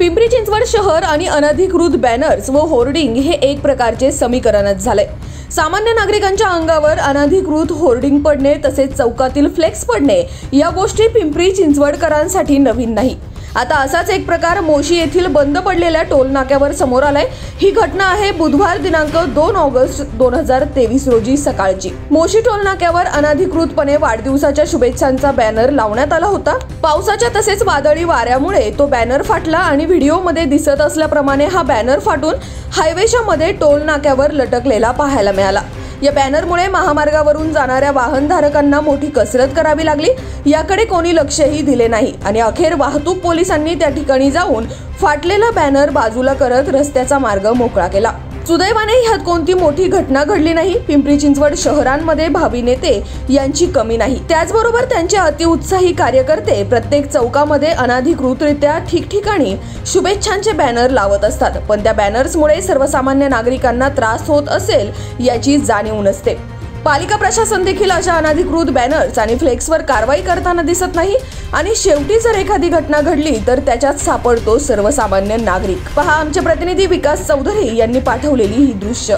पिंपरी चिंचवड शहर आणि अनधिकृत बॅनर्स व होर्डिंग हे एक प्रकारचे समीकरणच झाले। सामान्य नागरिकांच्या अंगावर अनधिकृत होर्डिंग पडणे तसेच चौकातील फ्लेक्स पडणे या गोष्टी पिंपरी चिंचवडकरांसाठी नवीन नाही। आता असाच एक प्रकार मोशी येथील बंद पडलेल्या टोल नाक्यावर समोर आलाय। ही घटना आहे बुधवार दिनांक 2 ऑगस्ट 2023 रोजी सकाळची। मोशी टोल नाक्यावर अनधिकृतपणे वाढदिवसाच्या शुभेच्छांचा बॅनर लावण्यात आला होता। पावसाच्या तसेच वादळी वाऱ्यामुळे तो बॅनर फाटला आणि व्हिडिओमध्ये दिसत असल्याप्रमाणे हा बॅनर फाटून हायवेच्या मध्ये टोल नाक्यावर लटकलेला पाहायला मिळाला। या बॅनरमुळे महामार्गावरून जाणाऱ्या वाहनधारकांना मोठी कसरत करावी लागली। याकडे कोणी लक्षही दिले नाही आणि अखेर वाहतूक पोलिसांनी त्या ठिकाणी जाऊन फाटलेला बॅनर बाजूला करत रस्त्याचा मार्ग मोकळा केला। सुदैवाने ह्यात कोणती मोठी घटना घडली नाही। पिंपरी चिंचवड शहरांमध्ये भावी नेते यांची कमी नाही। त्याचबरोबर त्यांचे अतिउत्साही कार्यकर्ते प्रत्येक चौकामध्ये अनधिकृतरित्या ठिकठिकाणी शुभेच्छांचे बॅनर लावत असतात, पण त्या बॅनर्समुळे सर्वसामान्य नागरिकांना त्रास होत असेल याची जाणीव नसते। पालिका प्रशासन देखील अशा अनधिकृत बॅनर्स आणि फ्लेक्सवर कारवाई करताना दिसत नाही आणि शेवटी जर एखादी घटना घडली तर त्याच्यात सापडतो सर्वसामान्य नागरिक। पहा आमचे प्रतिनिधी विकास चौधरी यांनी पाठवलेली ही दृश्य।